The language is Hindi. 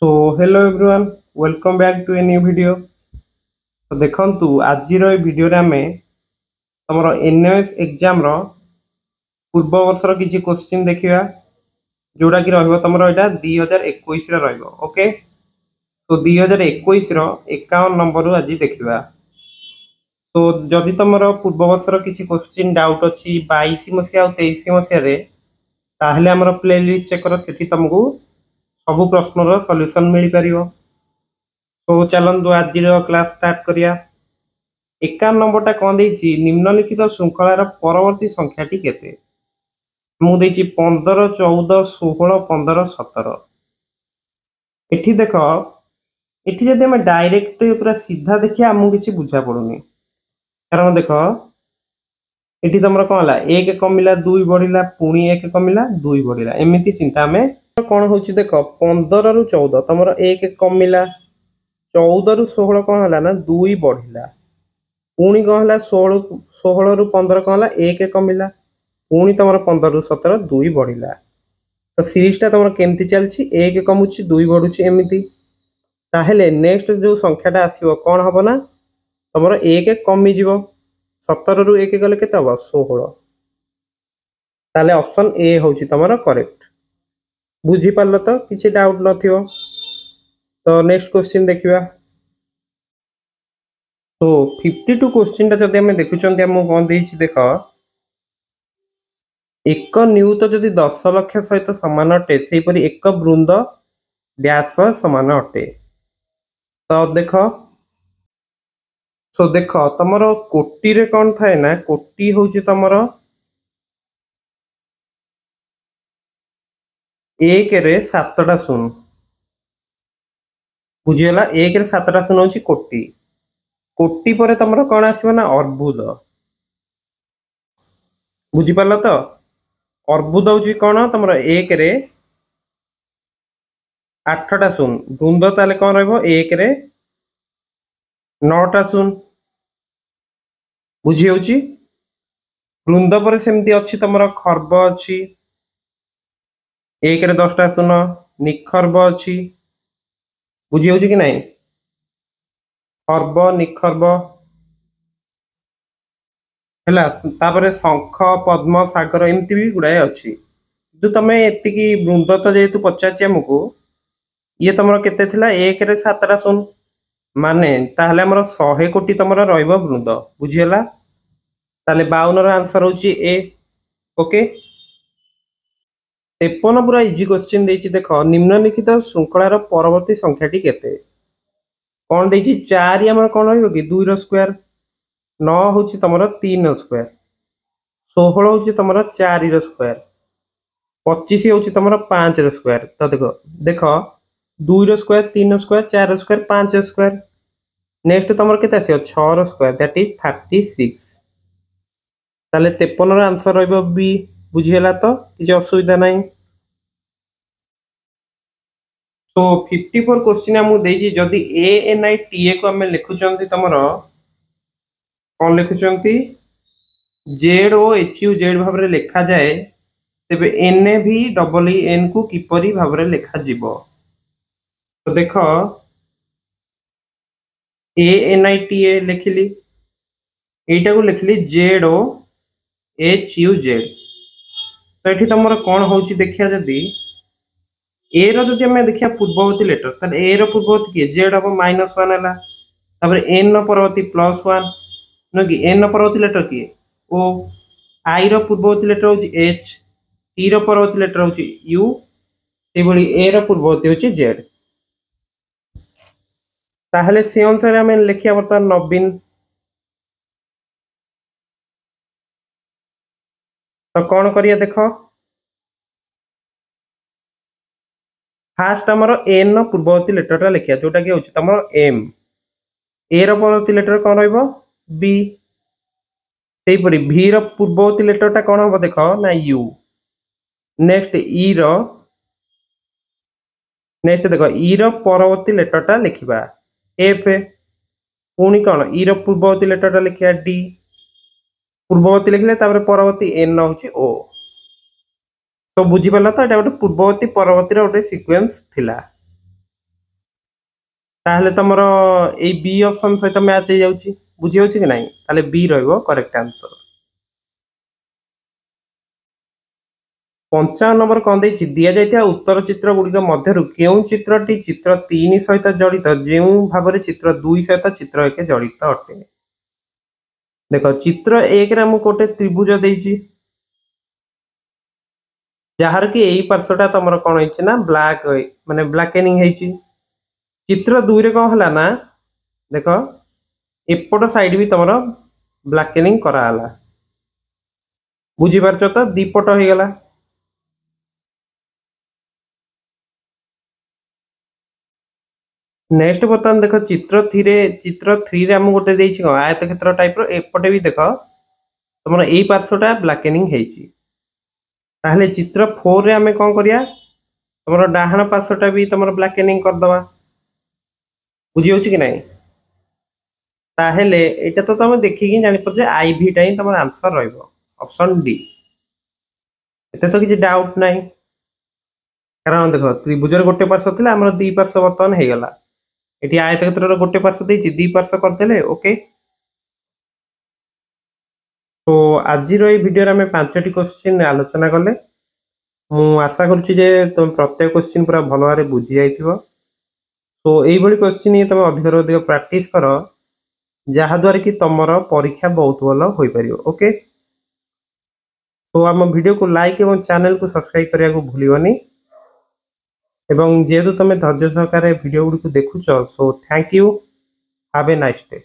So hello everyone, welcome back to a new video. तो देखंतु आज वीडियो रे आमे तमरो एनएस एग्जाम रो पूर्व वर्षर किछि क्वेश्चन देखिबा जोडा कि रहइबो तमरो एटा 2021 रे रहइबो। ओके, तो 2021 रो 51 नंबर रु आज देखिबा। तो जदि तमरो पूर्व वर्षर किछि क्वेश्चन डाउट अछि 22 मसिया और 23 मसिया रे ताहले हमर प्लेलिस्ट चेक करो, सेठी तुमको सब प्रश्नर सॉल्यूशन मिल परियो। तो चलନ୍ତୁ ଆଜିର କ୍ଲାସ ଷ୍ଟାର୍ଟ କରିବା। 51 ନମ୍ବରଟା କଣ ଦେଇଛି, ନିମ୍ନଲିଖିତ ଶୃଙ୍ଖଳାର ପରବର୍ତ୍ତୀ ସଂଖ୍ୟାଟି କେତେ? ମୁଁ ଦେଇଛି 15, 14, 16, 15, 17। ଏଠି ଦେଖ, ଏଠି ଯଦି ଆମେ ଡାଇରେକ୍ଟ ପୁରା ସିଧା ଦେଖିବା ଆମକୁ କିଛି ବୁଝା ପଡୁନି। କାରଣ ଦେଖ ଏଠି ତମର କଣ ହେଲା, 1 କମିଲା 2 ବଢିଲା, ପୁଣି 1 କମିଲା 2 ବଢିଲା, ଏମିତି ଚିନ୍ତା ଆମେ କଣ ହଉଛି ଦେଖ 15 ରୁ 14 ତମର 1 କମିଲା, 14 ରୁ 16 କଣ ହେଲା ନା 2 ବଢିଲା, पुणी कौन है 16 रु 15 कौन है 1 कमिला, पुणी तुम 15 रु 17 2 बढ़िला। तो सीरीजटा तुम केमती चलछि 1 कमुछि 2 बढ़ुछि एमिति। ताहेले नेक्स्ट जो संख्याटा आसीबो कोन हबो ना तुमरो 1 कमी जीवो, 17 रु 1 गले केते हबो 16। ताले ऑप्शन ए होछि तुमरो करेक्ट। बुझी पारलो तो किछि डाउट नथियो। तो नेक्स्ट क्वेश्चन देखिबा। तो 52 क्वेश्चन टा जदि हमें देखुचंती हम कोन देछि देख, एक नियुत जदि 10 लक्ष सहित समान अटे सेहीपरि एक वृंद डैश समान अटे। तो देख, सो देख तमरो कोटी रे कौन थाए ना, कोटी होछि तमरो 1 रे 7टा शून्य। बुझियला 1 रे 7टा शून्य होछि कोटी। कोटी परे तमरो कौन आसीबो ना अर्बुद। बुझी पारलो तो अर्बुद होछि कौन तमरो 1 रे 8टा शून्य, वृंद ताले कौन रहइबो 1 रे 9टा शून्य। बुझी होछि वृंद पर सेमती अछि तमरो खर्ब अछि 1 रे 10टा शून्य, निखर्ब अछि। बुझी होछि कि नाही, खर्ब निखर्ब हैला। तापरे शंख पद्म सागर एमती भी गुडाए अछि। जो तमे एतिकी वृंद तो जेतु पचाछि हमकु, ये तमरो केते थिला 1 रे 7टा शून्य, माने ताहले हमरो 100 कोटी तमरो रहइबो वृंद। बुझियला, ताले 52 रो आंसर होछि ए। ओके, 53 पूरा इजी क्वेश्चन देछि देख, निम्नलिखित श्रृंखलार परवर्ती संख्याटी केते? कोन देछि 4 हमर कोन रहइबो कि 2 रो स्क्वायर, 9 होछि तमरो 3 रो स्क्वायर, 16 होछि तमरो 4 रो स्क्वायर, 25 होछि तमरो 5 रो स्क्वायर। तो देखो देखो 2 रो स्क्वायर, 3 रो स्क्वायर, 4 रो स्क्वायर, 5 रो स्क्वायर। नेक्स्ट तमरो केते आसीयो 6 रो स्क्वायर, दैट इज 36। ताले 53 रो आंसर रहइबो बी। बुझियला तो किछि असुविधा नाही। तो 54 क्वेश्चन हमु देछि, जदि A N I T A को हमें लिखुचंती तमरो कोन लिखुचंती Z O H U Z भाबरे लिखा जाए, तेबे एन ए भी डबल ई एन को किपरि भाबरे लिखा जिवो। तो देखो A N I T A लिखिली, एटा को लिखिली Z O H U Z. तो एठी तमरो कोन होछि देखिया, जदि ए रो जदि हमें देखिया पूर्ववर्ती लेटर, तने ए रो पूर्ववर्ती के जेड हबो -1 हला, तापर एन रो परवर्ती +1 न कि एन रो परवर्ती लेटर की ओ, आई रो पूर्ववर्ती लेटर होछि एच, टी रो परवर्ती लेटर होछि यू, से भली ए रो पूर्ववर्ती होछि जेड। ताहले से अनुसार हमें लिखिया वर्तमान नवीन। तो कौन करिया देखो, फास्ट हमरो एन रो पूर्ववर्ती लेटरटा लिखिया जोटा कि होछि तमरो एम, ए रो परवर्ती लेटर कोन रहइबो बी, सेहीपरि भी रो पूर्ववर्ती लेटरटा कोन हबो देखो ना यू। नेक्स्ट ई रो, नेक्स्ट देखो ई रो परवर्ती लेटरटा लिखिबा एफ, पुणी कोन ई रो पूर्ववर्ती लेटरटा लिखिया डी, पूर्ववर्ती लिखले तापर परवर्ती एन होछि ओ। तो बुझी पाला तो एटा गोटे पूर्ववर्ती परवर्ती रो गोटे सीक्वेंस थिला। ताहले तमरो ए बी ऑप्शन सहित मैच हो जाउची बुझी होची कि नहीं ताहले बी रहइबो करेक्ट आंसर 55 नंबर कौन देछि दिया जाइता उत्तर चित्र गुडी मध्यरु केउ चित्रटी चित्र 3 सहित जड़ित जेउ भाबरे चित्र 2 सहित चित्र 1 जड़ित अटे देखो चित्र 1 रे हम कोटे त्रिभुज देछि जहार कि एई पार्श्वटा तमरो कोन हेछि ना ब्लैक माने ब्लैकेनिंग हेछि चित्र 2 रे कोन हला ना देखो एपट साइड भी तमरो ब्लैकेनिंग करा हला बुझी पारछो तो दीपट हो गला नेक्स्ट बर्तमान देखो चित्र 3 रे हम गोटे देछि आयत क्षेत्र टाइप रो एपटे भी देखो तमरो एई पार्श्वटा ब्लैकेनिंग हेछि ताहले चित्र 4 रे हमें कोन करिया तमरो डाहाण पार्श्वटा भी तमरो ब्लैकेनिंग कर दवा बुझी होछि कि नहीं ताहले एटा तो तमे देखि कि जानि पर जे आईवी टाइ तमरो आंसर रहइबो ऑप्शन डी एते तो किछि डाउट नाही कारण देखो त्रिभुजर गोटे पार्श्व थिला हमर दी पार्श्व बर्तन हे गला एटी आयत क्षेत्रर गोटे पार्श्व देछि दी पार्श्व कर देले ओके तो आज रो ए वीडियो रे हमें 5टी क्वेश्चन आलोचना करले मु आशा करूछि जे तुम प्रत्येक क्वेश्चन पूरा भलो भारे बुझी जाइथिबो तो एई भली क्वेश्चन ही तुम अधिक अधिक प्रैक्टिस करो जहा द्वारा कि तमरो परीक्षा बहुत भलो होई परियो ओके तो हम वीडियो को लाइक एवं चैनल को सब्सक्राइब करिया को भूलिबनी एवं जेहेतु तुम धैर्य सहकारे वीडियो गुडी को देखुछ so thank you have a nice day